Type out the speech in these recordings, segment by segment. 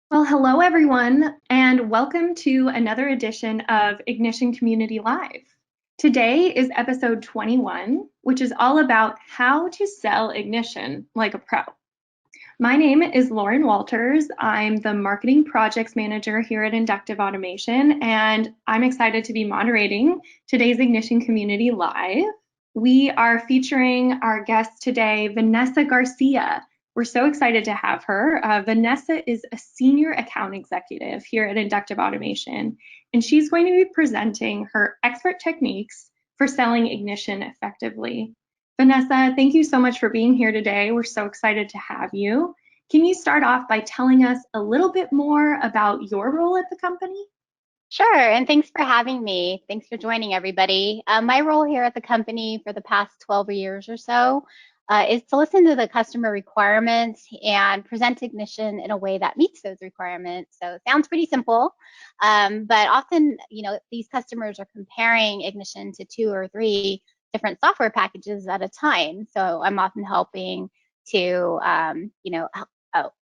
Well, hello everyone, and welcome to another edition of Ignition Community Live. Today is episode 21, which is all about how to sell Ignition like a pro. My name is Lauren Walters. I'm the Marketing Projects Manager here at Inductive Automation, and I'm excited to be moderating today's Ignition Community Live. We are featuring our guest today, Vannessa Garcia. We're so excited to have her. Vanessa is a senior account executive here at Inductive Automation, and she's going to be presenting her expert techniques for selling Ignition effectively. Vanessa, thank you so much for being here today. We're so excited to have you. Can you start off by telling us a little bit more about your role at the company? Sure, and thanks for having me. Thanks for joining, everybody. My role here at the company for the past 12 years or so is to listen to the customer requirements and present Ignition in a way that meets those requirements. So it sounds pretty simple, but often, these customers are comparing Ignition to 2 or 3 different software packages at a time. So I'm often helping to,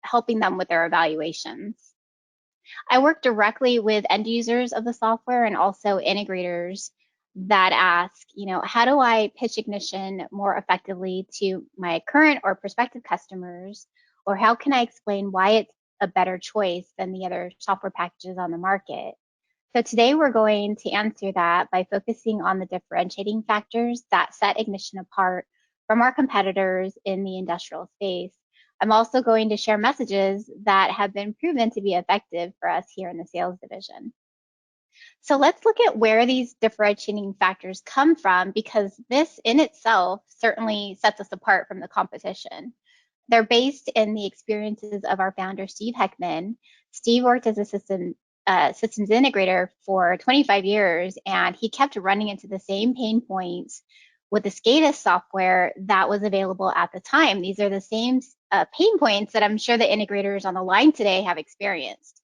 helping them with their evaluations. I work directly with end users of the software and also integrators that ask, how do I pitch Ignition more effectively to my current or prospective customers? Or how can I explain why it's a better choice than the other software packages on the market? So today we're going to answer that by focusing on the differentiating factors that set Ignition apart from our competitors in the industrial space. I'm also going to share messages that have been proven to be effective for us here in the sales division. So let's look at where these differentiating factors come from, because this in itself certainly sets us apart from the competition. They're based in the experiences of our founder, Steve Heckman. Steve worked as a systems integrator for 25 years, and he kept running into the same pain points with the SCADA software that was available at the time. These are the same pain points that I'm sure the integrators on the line today have experienced.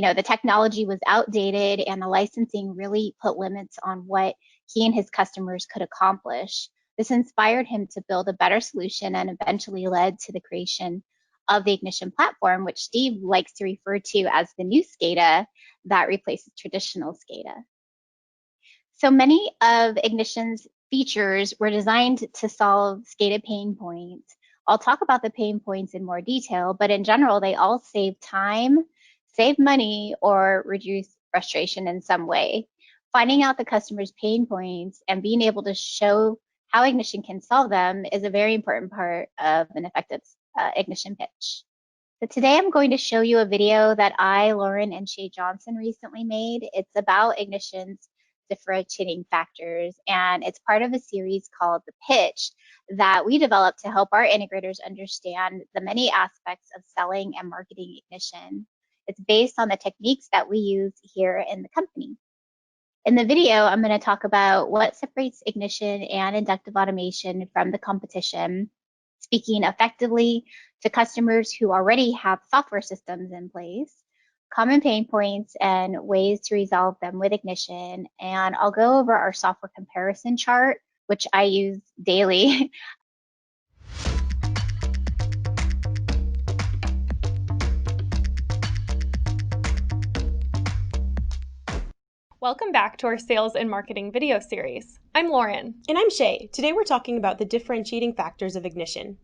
The technology was outdated and the licensing really put limits on what he and his customers could accomplish. This inspired him to build a better solution and eventually led to the creation of the Ignition platform, which Steve likes to refer to as the new SCADA that replaces traditional SCADA. So many of Ignition's features were designed to solve SCADA pain points. I'll talk about the pain points in more detail, but in general, they all save time, save money, or reduce frustration in some way. Finding out the customer's pain points and being able to show how Ignition can solve them is a very important part of an effective Ignition pitch. So today I'm going to show you a video that Lauren, and Shay Johnson recently made. It's about Ignition's differentiating factors, and it's part of a series called The Pitch that we developed to help our integrators understand the many aspects of selling and marketing Ignition. It's based on the techniques that we use here in the company. In the video, I'm going to talk about what separates Ignition and inductive automation from the competition, speaking effectively to customers who already have software systems in place, common pain points and ways to resolve them with Ignition. And I'll go over our software comparison chart, which I use daily. Welcome back to our sales and marketing video series. I'm Lauren. And I'm Shay. Today we're talking about the differentiating factors of Ignition.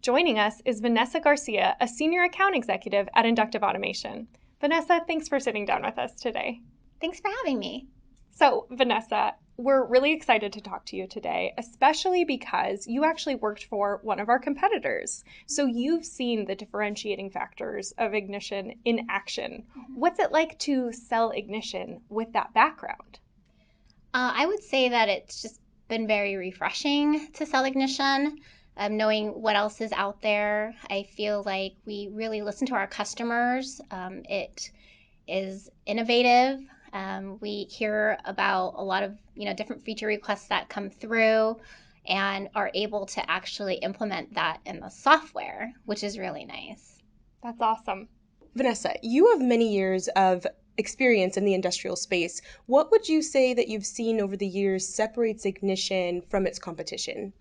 Joining us is Vannessa Garcia, a senior account executive at Inductive Automation. Vannessa, thanks for sitting down with us today. Thanks for having me. So, Vannessa, we're really excited to talk to you today, especially because you actually worked for one of our competitors. So you've seen the differentiating factors of Ignition in action. What's it like to sell Ignition with that background? I would say that it's just been very refreshing to sell Ignition. Knowing what else is out there, I feel like we really listen to our customers. It is innovative. We hear about a lot of different feature requests that come through and are able to actually implement that in the software, which is really nice. That's awesome. Vanessa, you have many years of experience in the industrial space. What would you say that you've seen over the years separates Ignition from its competition?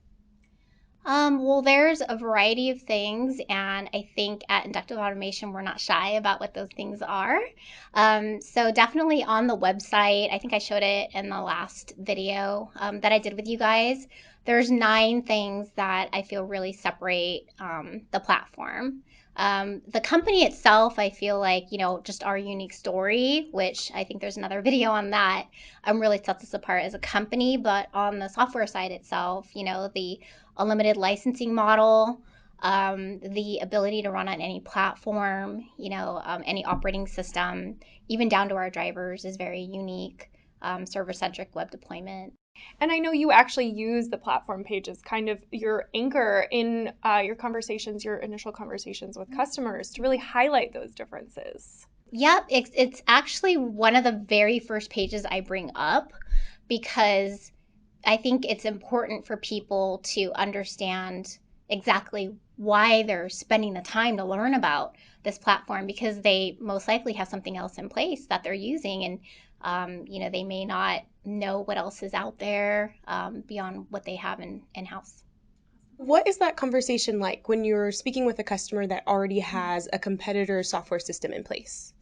Well, there's a variety of things, and I think at Inductive Automation, we're not shy about what those things are. So definitely on the website, I think I showed it in the last video that I did with you guys. There's 9 things that I feel really separate the platform. The company itself, I feel like, just our unique story, which I think there's another video on that, really sets us apart as a company. But on the software side itself, the unlimited licensing model, the ability to run on any platform, any operating system, even down to our drivers is very unique. Server-centric web deployment. And I know you actually use the platform page as kind of your anchor in your conversations, your initial conversations with customers to really highlight those differences. Yep, it's actually one of the very first pages I bring up because I think it's important for people to understand exactly why they're spending the time to learn about this platform, because they most likely have something else in place that they're using, and they may not know what else is out there beyond what they have in-house. What is that conversation like when you're speaking with a customer that already has a competitor software system in place?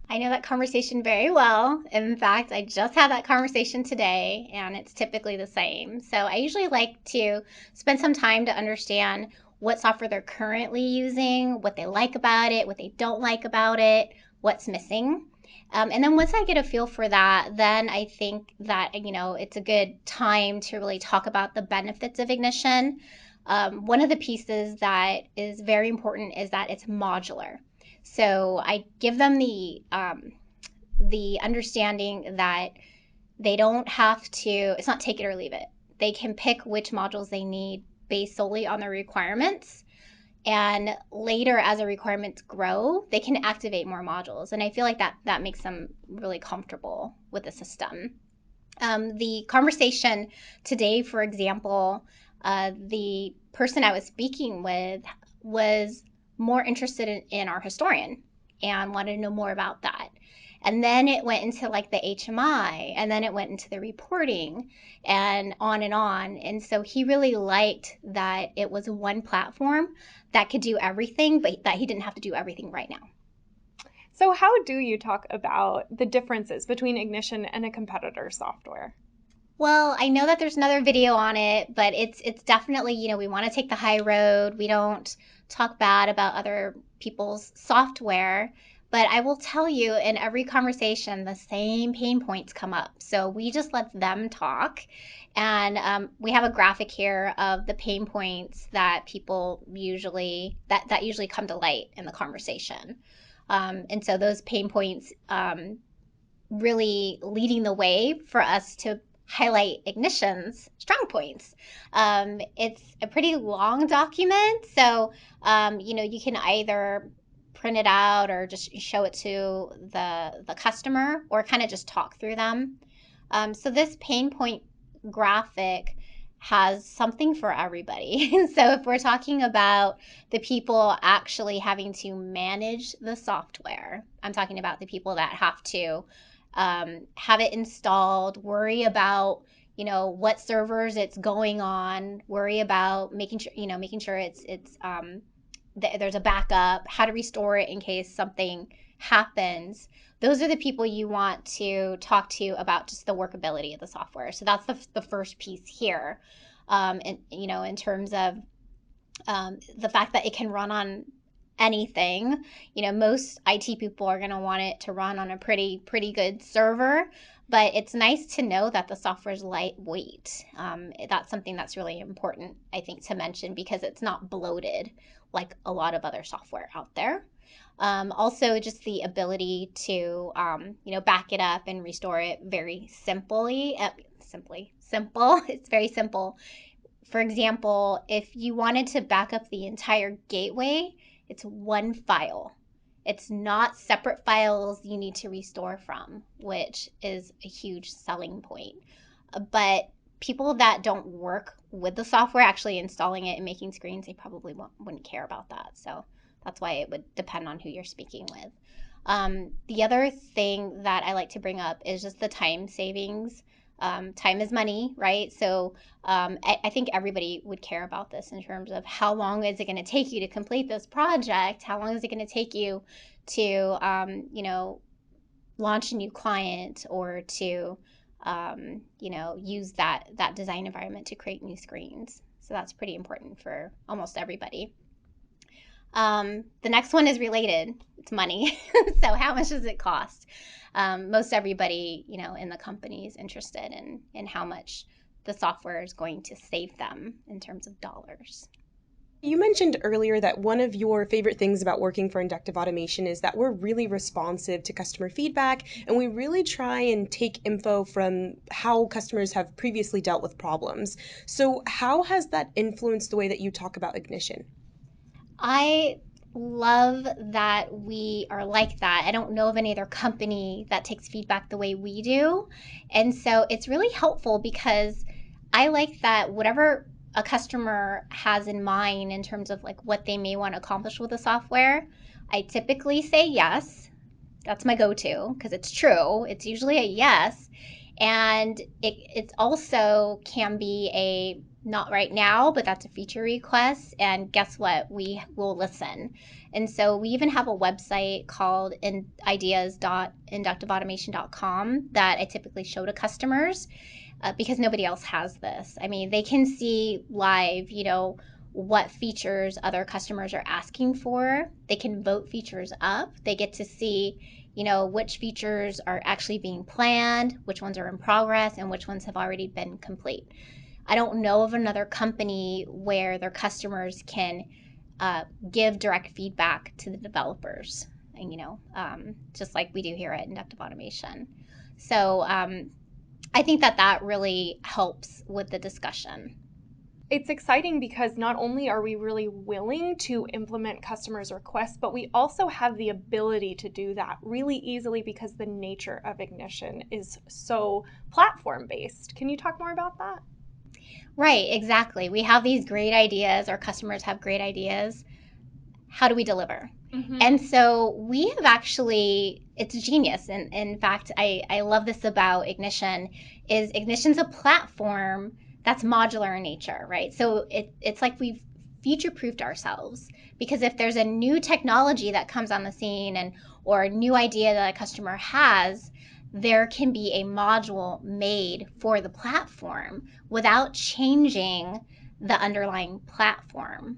I know that conversation very well. In fact, I just had that conversation today, and it's typically the same. So I usually like to spend some time to understand what software they're currently using, what they like about it, what they don't like about it, what's missing. And then once I get a feel for that, then I think that, it's a good time to really talk about the benefits of Ignition. One of the pieces that is very important is that it's modular. So I give them the understanding that they don't have to, it's not take it or leave it. They can pick which modules they need based solely on their requirements. And later, as the requirements grow, they can activate more modules. And I feel like that makes them really comfortable with the system. The conversation today, for example, the person I was speaking with was more interested in our historian and wanted to know more about that. And then it went into like the HMI, and then it went into the reporting and on and on. And so he really liked that it was one platform that could do everything, but that he didn't have to do everything right now. So how do you talk about the differences between Ignition and a competitor software? Well, I know that there's another video on it, but it's definitely, we want to take the high road. We don't talk bad about other people's software. But I will tell you, in every conversation, the same pain points come up. So we just let them talk. And we have a graphic here of the pain points that people that usually come to light in the conversation. And so those pain points really leading the way for us to highlight Ignition's strong points. It's a pretty long document, so you can either print it out or just show it to the customer, or kind of just talk through them. So this pain point graphic has something for everybody. So if we're talking about the people actually having to manage the software, I'm talking about the people that have to have it installed, worry about what servers it's going on, worry about making sure there's a backup, how to restore it in case something happens. Those are the people you want to talk to about just the workability of the software. So that's the first piece here. And in terms of the fact that it can run on anything. Most IT people are going to want it to run on a pretty good server, but it's nice to know that the software is lightweight. That's something that's really important, I think, to mention, because it's not bloated like a lot of other software out there. Also, just the ability to back it up and restore it very simply. Simple. It's very simple. For example, if you wanted to back up the entire gateway, it's one file. It's not separate files you need to restore from, which is a huge selling point. But people that don't work with the software, actually installing it and making screens, they probably wouldn't care about that. So that's why it would depend on who you're speaking with. The other thing that I like to bring up is just the time savings Time is money, right? So I think everybody would care about this in terms of how long is it going to take you to complete this project? How long is it going to take you to, launch a new client or to, use that design environment to create new screens? So that's pretty important for almost everybody. The next one is related. It's money. So how much does it cost? Most everybody, in the company is interested in how much the software is going to save them in terms of dollars. You mentioned earlier that one of your favorite things about working for inductive automation is that we're really responsive to customer feedback and we really try and take info from how customers have previously dealt with problems. So, how has that influenced the way that you talk about Ignition? I love that we are like that. I don't know of any other company that takes feedback the way we do. And so it's really helpful because I like that whatever a customer has in mind in terms of like what they may want to accomplish with the software, I typically say yes. That's my go-to because it's true. It's usually a yes. And it also can be a not right now, but that's a feature request. And guess what? We will listen. And so we even have a website called ideas.inductiveautomation.com that I typically show to customers because nobody else has this. I mean, they can see live, what features other customers are asking for. They can vote features up. They get to see, which features are actually being planned, which ones are in progress, and which ones have already been complete. I don't know of another company where their customers can give direct feedback to the developers, and just like we do here at Inductive Automation. So I think that really helps with the discussion. It's exciting because not only are we really willing to implement customers' requests, but we also have the ability to do that really easily because the nature of Ignition is so platform-based. Can you talk more about that? Right, exactly. We have these great ideas, our customers have great ideas. How do we deliver? And so we have actually, it's genius. And in fact, I love this about Ignition is Ignition's a platform that's modular in nature, right? So it's like we've future-proofed ourselves because if there's a new technology that comes on the scene or a new idea that a customer has, there can be a module made for the platform without changing the underlying platform.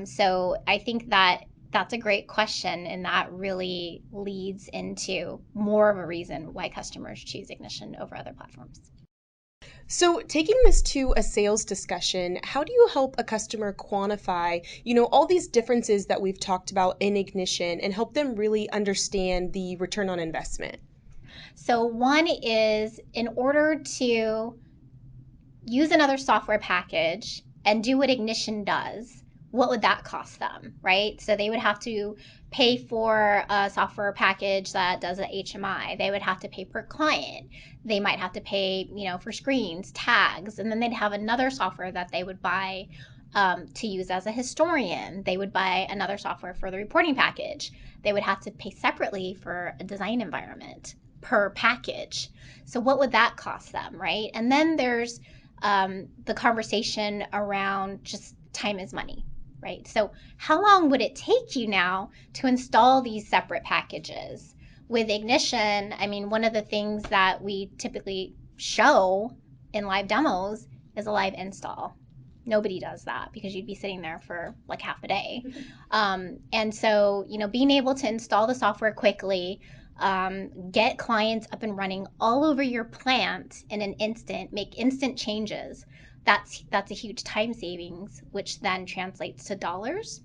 So I think that's a great question, and that really leads into more of a reason why customers choose Ignition over other platforms. So, taking this to a sales discussion, how do you help a customer quantify, all these differences that we've talked about in Ignition and help them really understand the return on investment? So one is in order to use another software package and do what Ignition does, what would that cost them, right? So they would have to pay for a software package that does an HMI. They would have to pay per client. They might have to pay, for screens, tags, and then they'd have another software that they would buy to use as a historian. They would buy another software for the reporting package. They would have to pay separately for a design environment per package. So what would that cost them, right? And then there's the conversation around just time is money, right? So how long would it take you now to install these separate packages? With Ignition, I mean, one of the things that we typically show in live demos is a live install. Nobody does that because you'd be sitting there for like half a day. And so, being able to install the software quickly, get clients up and running all over your plant in an instant, make instant changes. That's a huge time savings, which then translates to dollars.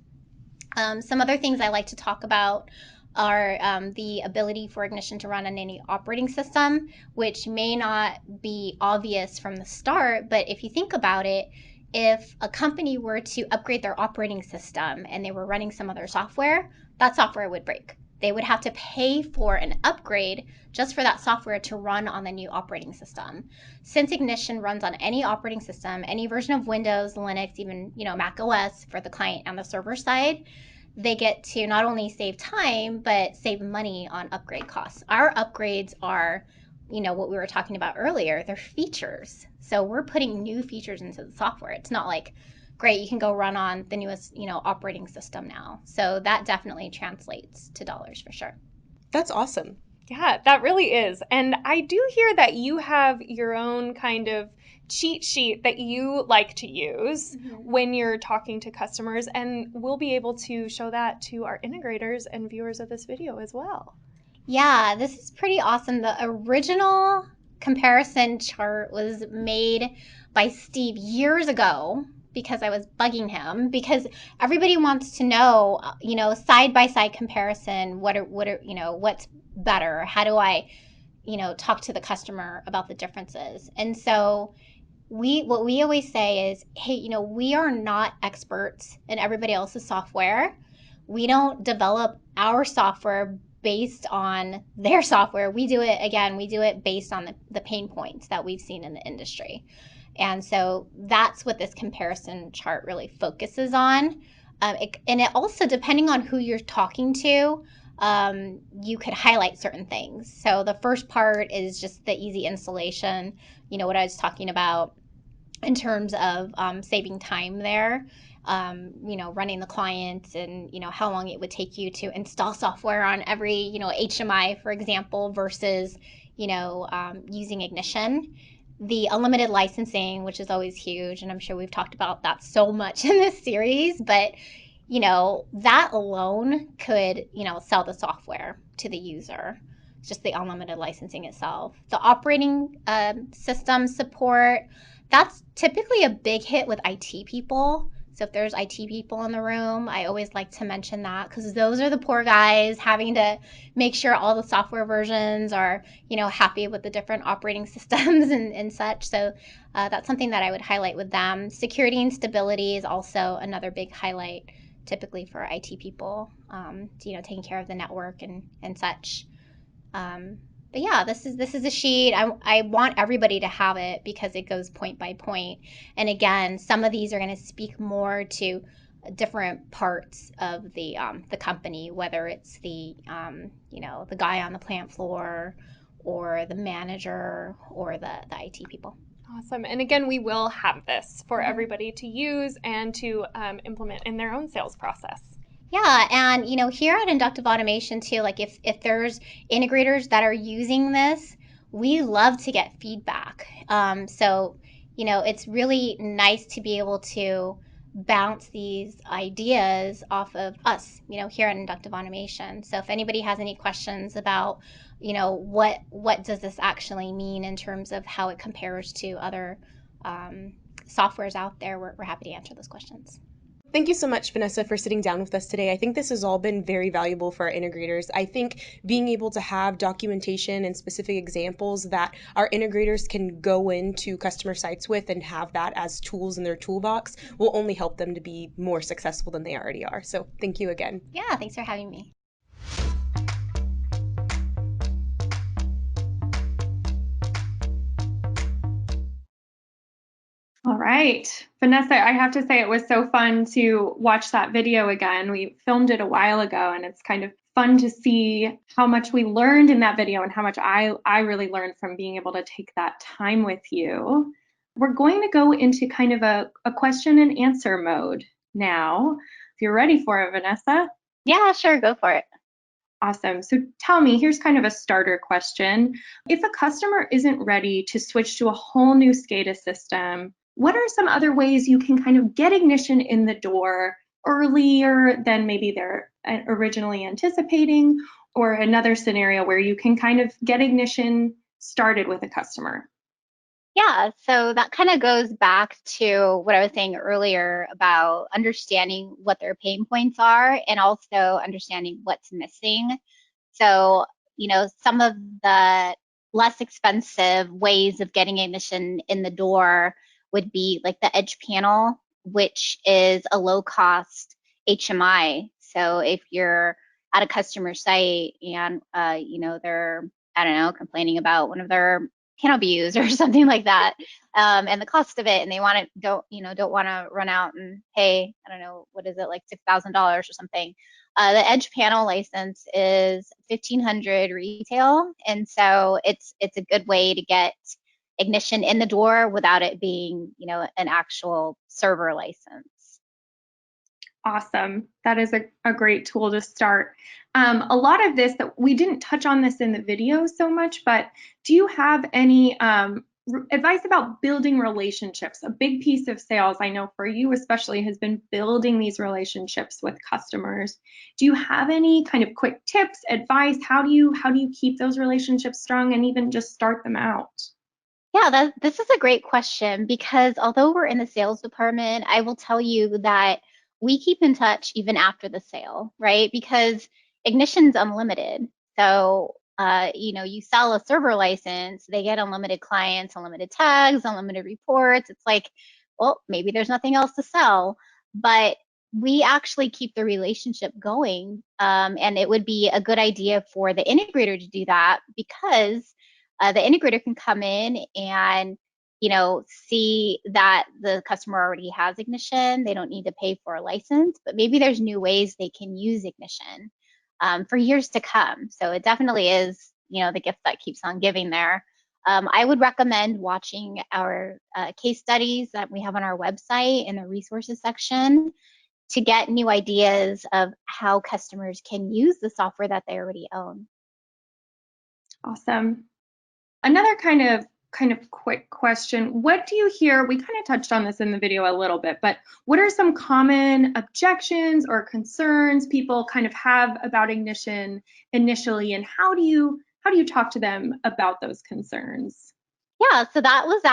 Some other things I like to talk about are the ability for Ignition to run on any operating system, which may not be obvious from the start, but if you think about it, if a company were to upgrade their operating system and they were running some other software, that software would break. They would have to pay for an upgrade just for that software to run on the new operating system. Since Ignition runs on any operating system, any version of Windows, Linux, even Mac OS for the client and the server side, they get to not only save time but save money on upgrade costs. Our upgrades are what we were talking about earlier, they're features. So we're putting new features into the software. It's not like, great, you can go run on the newest, operating system now. So that definitely translates to dollars for sure. That's awesome. Yeah, that really is. And I do hear that you have your own kind of cheat sheet that you like to use when you're talking to customers, and we'll be able to show that to our integrators and viewers of this video as well. Yeah, this is pretty awesome. The original comparison chart was made by Steve years ago because I was bugging him, because everybody wants to know, side by side comparison, what's better? How do I, talk to the customer about the differences? And so what we always say is, hey, we are not experts in everybody else's software. We don't develop our software based on their software. We do it based on the pain points that we've seen in the industry. And so that's what this comparison chart really focuses on. And it also, depending on who you're talking to, you could highlight certain things. So the first part is just the easy installation, what I was talking about in terms of saving time there, running the client, and how long it would take you to install software on every HMI, for example, versus using Ignition. The unlimited licensing, which is always huge, and I'm sure we've talked about that so much in this series, but that alone could sell the software to the user. Just the unlimited licensing itself. The operating system support, that's typically a big hit with IT people. So if there's IT people in the room, I always like to mention that, because those are the poor guys having to make sure all the software versions are, happy with the different operating systems and such. So that's something that I would highlight with them. Security and stability is also another big highlight, typically for IT people, taking care of the network and such. But yeah, this is a sheet. I want everybody to have it because it goes point by point. And again, some of these are going to speak more to different parts of the company, whether it's the the guy on the plant floor, or the manager, or the IT people. Awesome. And again, we will have this for everybody to use and to implement in their own sales process. Yeah, and here at Inductive Automation too, like if there's integrators that are using this, we love to get feedback. So it's really nice to be able to bounce these ideas off of us, here at Inductive Automation. So if anybody has any questions about, what does this actually mean in terms of how it compares to other softwares out there, we're happy to answer those questions. Thank you so much, Vanessa, for sitting down with us today. I think this has all been very valuable for our integrators. I think being able to have documentation and specific examples that our integrators can go into customer sites with and have that as tools in their toolbox will only help them to be more successful than they already are. So thank you again. Yeah, thanks for having me. All right. Vanessa, I have to say it was so fun to watch that video again. We filmed it a while ago, and it's kind of fun to see how much we learned in that video and how much I really learned from being able to take that time with you. We're going to go into kind of a question and answer mode now. If you're ready for it, Vanessa. Yeah, sure, go for it. Awesome. So tell me, here's kind of a starter question. If a customer isn't ready to switch to a whole new SCADA system, what are some other ways you can kind of get Ignition in the door earlier than maybe they're originally anticipating, or another scenario where you can kind of get Ignition started with a customer? Yeah, so that kind of goes back to what I was saying earlier about understanding what their pain points are and also understanding what's missing. So, some of the less expensive ways of getting Ignition in the door would be like the Edge panel, which is a low cost HMI. So if you're at a customer site and they're, I don't know, complaining about one of their panel views or something like that, and the cost of it, and they don't want to run out and pay, I don't know, what is it, like $6,000 or something. The Edge panel license is $1,500 retail, and so it's a good way to get Ignition in the door without it being, an actual server license. Awesome. That is a great tool to start. A lot of this, that we didn't touch on this in the video so much, but do you have any advice about building relationships? A big piece of sales, I know for you especially, has been building these relationships with customers. Do you have any kind of quick tips, advice? How do you keep those relationships strong and even just start them out? Yeah, this is a great question, because although we're in the sales department, I will tell you that we keep in touch even after the sale, right? Because Ignition's unlimited. So, you sell a server license, they get unlimited clients, unlimited tags, unlimited reports. It's like, well, maybe there's nothing else to sell, but we actually keep the relationship going. And it would be a good idea for the integrator to do that, because the integrator can come in and see that the customer already has Ignition. They don't need to pay for a license, but maybe there's new ways they can use Ignition for years to come. So it definitely is, the gift that keeps on giving there. I would recommend watching our case studies that we have on our website in the resources section to get new ideas of how customers can use the software that they already own. Awesome. Another kind of quick question. What do you hear? We kind of touched on this in the video a little bit, but what are some common objections or concerns people kind of have about Ignition initially, and how do you talk to them about those concerns? Yeah, so that's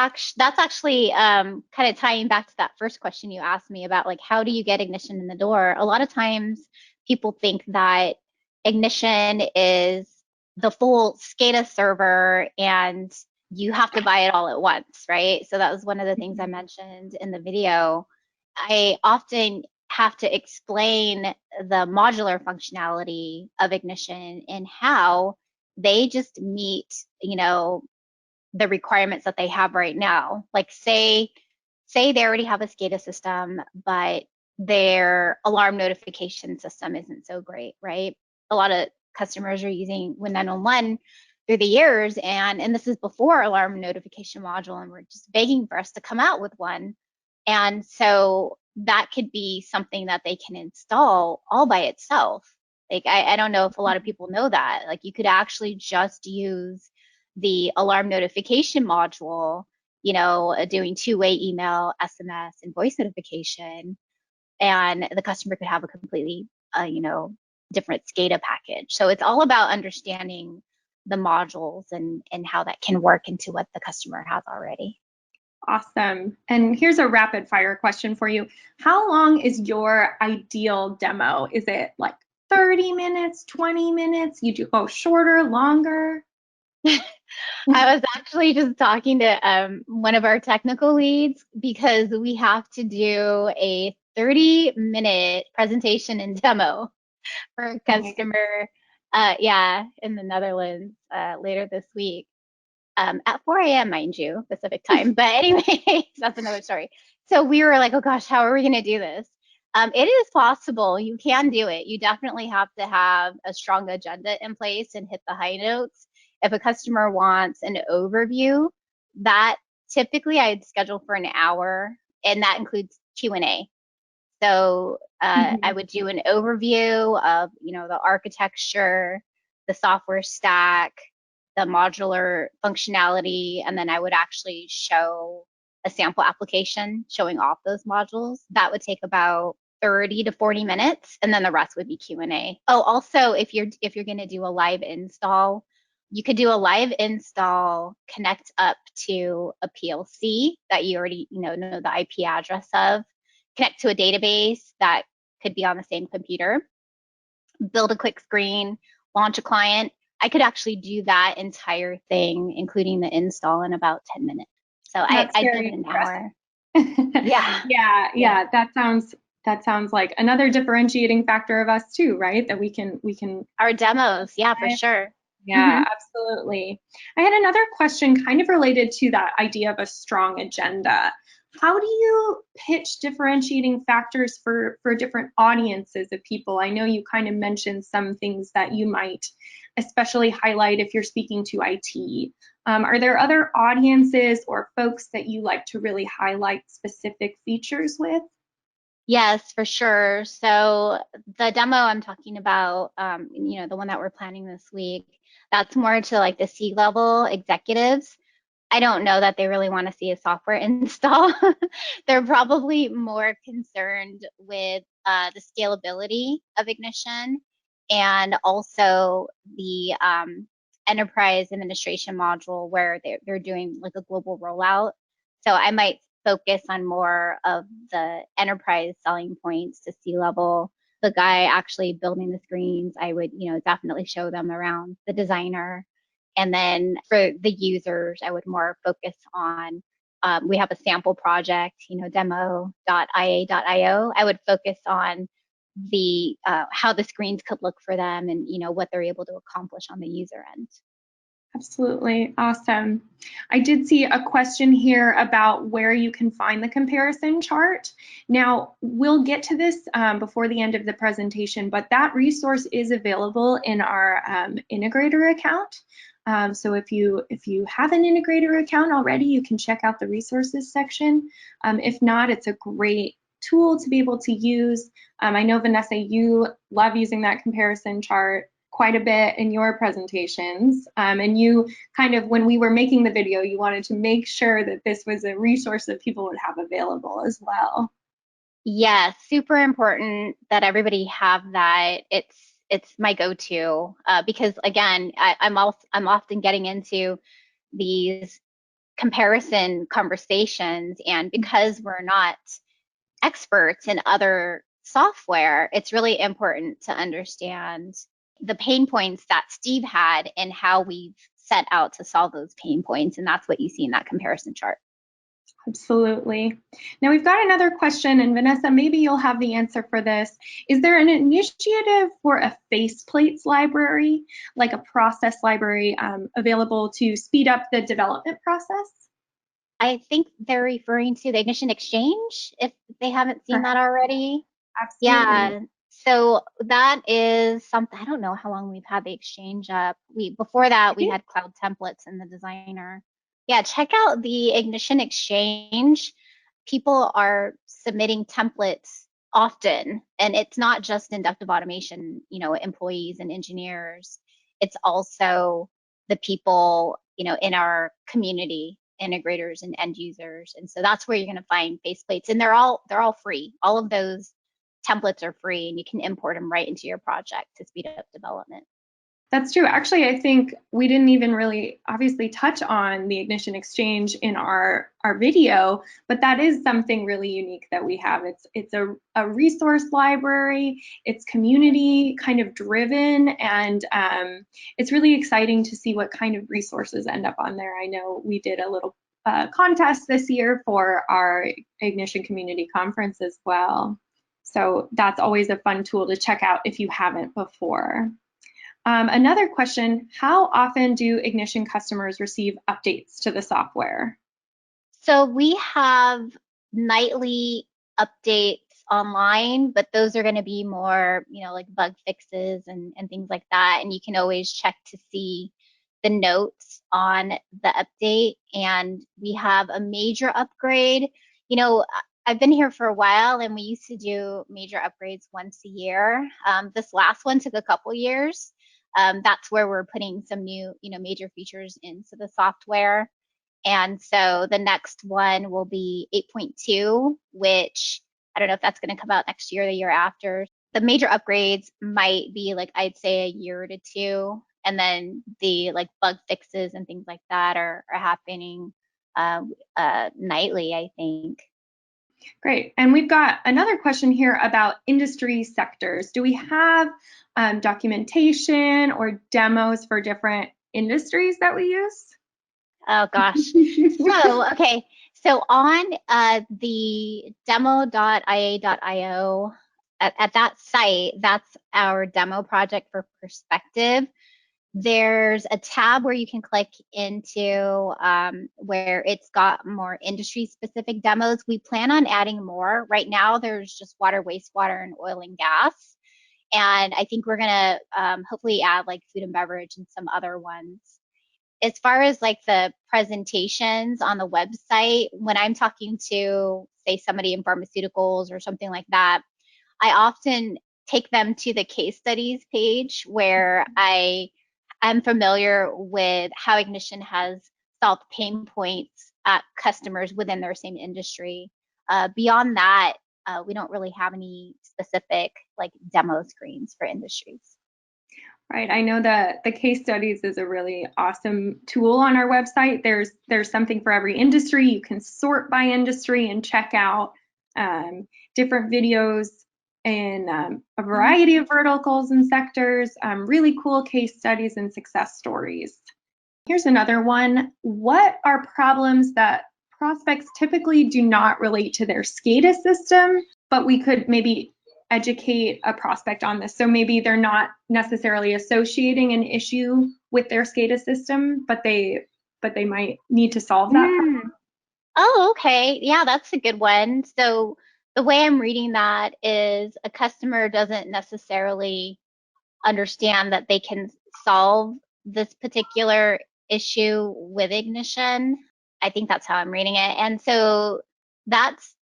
actually kind of tying back to that first question you asked me about, like, how do you get Ignition in the door? A lot of times people think that Ignition is the full SCADA server and you have to buy it all at once, right? So that was one of the things I mentioned in the video. I often have to explain the modular functionality of Ignition and how they just meet, the requirements that they have right now. Like, say they already have a SCADA system, but their alarm notification system isn't so great, right? A lot of customers are using Win 911 through the years, and this is before alarm notification module, and we're just begging for us to come out with one. And so that could be something that they can install all by itself. Like, I don't know if a lot of people know that. Like, you could actually just use the alarm notification module, doing two-way email, SMS, and voice notification, and the customer could have a completely, different SCADA package. So it's all about understanding the modules and how that can work into what the customer has already. Awesome. And here's a rapid fire question for you. How long is your ideal demo? Is it like 30 minutes, 20 minutes? You do go shorter, longer? I was actually just talking to one of our technical leads, because we have to do a 30-minute presentation and demo for a customer, in the Netherlands later this week, at 4 a.m., mind you, Pacific time. But anyways, that's another story. So we were like, oh gosh, how are we going to do this? It is possible. You can do it. You definitely have to have a strong agenda in place and hit the high notes. If a customer wants an overview, that typically I'd schedule for an hour, and that includes Q&A. So I would do an overview of, the architecture, the software stack, the modular functionality, and then I would actually show a sample application showing off those modules. That would take about 30 to 40 minutes, and then the rest would be Q&A. Oh, also, if you're going to do a live install, you could do a live install, connect up to a PLC that you already know the IP address of, connect to a database that could be on the same computer, build a quick screen, launch a client. I could actually do that entire thing, including the install, in about 10 minutes. So I did an hour. Yeah. That sounds like another differentiating factor of us too, right? That we can our demos, for sure. Yeah, absolutely. I had another question kind of related to that idea of a strong agenda. How do you pitch differentiating factors for different audiences of people? I know you kind of mentioned some things that you might especially highlight if you're speaking to IT. Are there other audiences or folks that you like to really highlight specific features with? Yes, for sure. So the demo I'm talking about, the one that we're planning this week, that's more to like the C-level executives. I don't know that they really want to see a software install. They're probably more concerned with the scalability of Ignition and also the enterprise administration module where they're doing like a global rollout. So I might focus on more of the enterprise selling points to C-level. The guy actually building the screens, I would, definitely show them around the designer. And then for the users, I would more focus on, we have a sample project, demo.ia.io. I would focus on the how the screens could look for them and what they're able to accomplish on the user end. Absolutely. Awesome. I did see a question here about where you can find the comparison chart. Now, we'll get to this before the end of the presentation, but that resource is available in our integrator account. So if you have an integrator account already, you can check out the resources section. If not, it's a great tool to be able to use. I know, Vanessa, you love using that comparison chart quite a bit in your presentations. And you kind of, when we were making the video, you wanted to make sure that this was a resource that people would have available as well. Yes, super important that everybody have that. It's my go-to because again, I'm often getting into these comparison conversations, and because we're not experts in other software, it's really important to understand the pain points that Steve had and how we've set out to solve those pain points. And that's what you see in that comparison chart. Absolutely. Now we've got another question, and Vanessa, maybe you'll have the answer for this. Is there an initiative for a faceplates library, like a process library, available to speed up the development process? I think they're referring to the Ignition Exchange, if they haven't seen that already. Absolutely. Yeah. So that is something, I don't know how long we've had the Exchange up. Before that, we had Cloud Templates in the designer. Yeah, check out the Ignition Exchange. People are submitting templates often, and it's not just inductive automation, employees and engineers. It's also the people, in our community, integrators and end users. And so that's where you're going to find faceplates, and they're all free. All of those templates are free, and you can import them right into your project to speed up development. That's true. Actually, I think we didn't even really obviously touch on the Ignition Exchange in our video, but that is something really unique that we have. It's a resource library. It's community kind of driven, and it's really exciting to see what kind of resources end up on there. I know we did a little contest this year for our Ignition Community Conference as well. So that's always a fun tool to check out if you haven't before. Another question, how often do Ignition customers receive updates to the software? So we have nightly updates online, but those are going to be more, like bug fixes and things like that. And you can always check to see the notes on the update. And we have a major upgrade. I've been here for a while, and we used to do major upgrades once a year. This last one took a couple years. That's where we're putting some new, major features into the software. And so the next one will be 8.2, which I don't know if that's going to come out next year or the year after. The major upgrades might be like, I'd say a year to two. And then the like bug fixes and things like that are happening nightly, I think. Great. And we've got another question here about industry sectors. Do we have documentation or demos for different industries that we use? Oh gosh. Okay. So on the demo.ia.io, at that site, that's our demo project for Prospective. There's a tab where you can click into where it's got more industry specific demos. We plan on adding more. Right now, there's just water, wastewater, and oil and gas. And I think we're going to hopefully add like food and beverage and some other ones. As far as like the presentations on the website, when I'm talking to, say, somebody in pharmaceuticals or something like that, I often take them to the case studies page where I'm familiar with how Ignition has solved pain points at customers within their same industry. Beyond that, we don't really have any specific like demo screens for industries. Right. I know that the case studies is a really awesome tool on our website. There's something for every industry. You can sort by industry and check out different videos in a variety of verticals and sectors, really cool case studies and success stories. Here's another one. What are problems that prospects typically do not relate to their SCADA system, but we could maybe educate a prospect on this? So maybe they're not necessarily associating an issue with their SCADA system, but they might need to solve that problem. Oh, okay. Yeah, that's a good one. So the way I'm reading that is a customer doesn't necessarily understand that they can solve this particular issue with Ignition. I think that's how I'm reading it. And so that's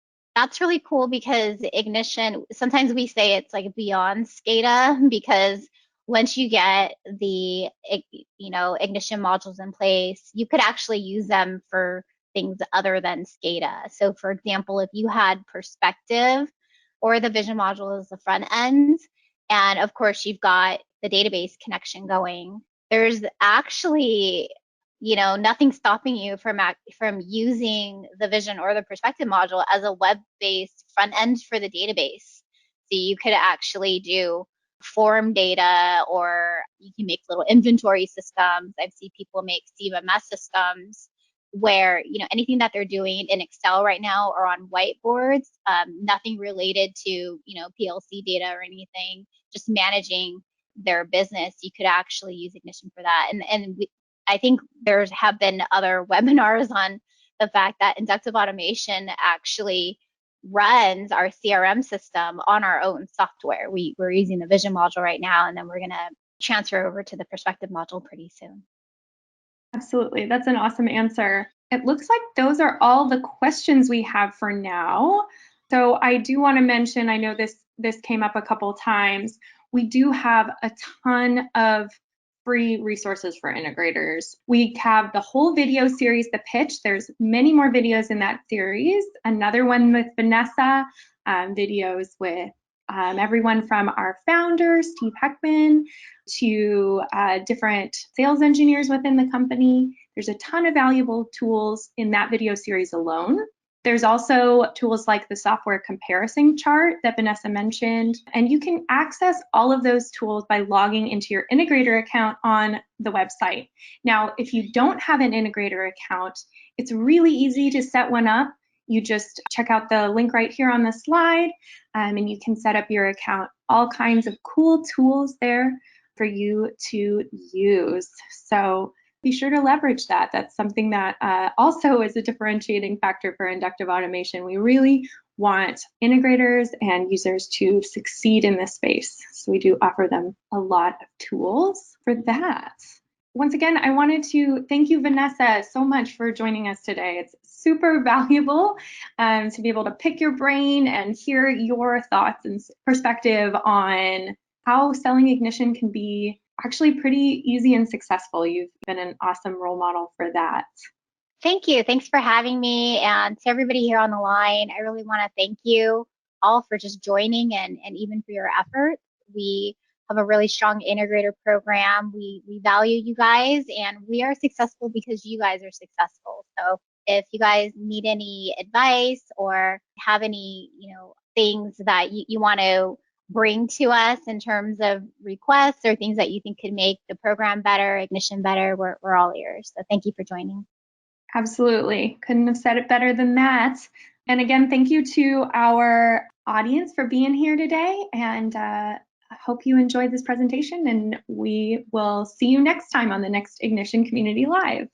really cool because Ignition, sometimes we say it's like beyond SCADA, because once you get the Ignition modules in place, you could actually use them for things other than SCADA. So for example, if you had Perspective or the Vision module as the front end, and of course you've got the database connection going, there's actually nothing stopping you from using the Vision or the Perspective module as a web-based front end for the database. So you could actually do form data, or you can make little inventory systems. I've seen people make CMS systems where anything that they're doing in Excel right now or on whiteboards, nothing related to PLC data or anything, just managing their business. You could actually use Ignition for that. I think have been other webinars on the fact that inductive automation actually runs our CRM system on our own software. We're using the Vision module right now, and then we're going to transfer over to the Perspective module pretty soon. Absolutely. That's an awesome answer. It looks like those are all the questions we have for now. So I do want to mention, I know this came up a couple times, we do have a ton of free resources for integrators. We have the whole video series, The Pitch. There's many more videos in that series. Another one with Vanessa, videos with everyone from our founder, Steve Heckman, to different sales engineers within the company. There's a ton of valuable tools in that video series alone. There's also tools like the software comparison chart that Vanessa mentioned, and you can access all of those tools by logging into your integrator account on the website. Now, if you don't have an integrator account, it's really easy to set one up. You just check out the link right here on the slide, and you can set up your account. All kinds of cool tools there for you to use. So be sure to leverage that. That's something that also is a differentiating factor for inductive automation. We really want integrators and users to succeed in this space. So we do offer them a lot of tools for that. Once again, I wanted to thank you, Vanessa, so much for joining us today. It's super valuable to be able to pick your brain and hear your thoughts and perspective on how selling Ignition can be actually pretty easy and successful. You've been an awesome role model for that. Thank you. Thanks for having me. And to everybody here on the line, I really want to thank you all for just joining and even for your effort. We have a really strong integrator program. We value you guys, and we are successful because you guys are successful. So if you guys need any advice or have any, things that you want to bring to us in terms of requests or things that you think could make the program better, Ignition better, we're all ears. So thank you for joining. Absolutely. Couldn't have said it better than that. And again, thank you to our audience for being here today. And hope you enjoyed this presentation, and we will see you next time on the next Ignition Community Live.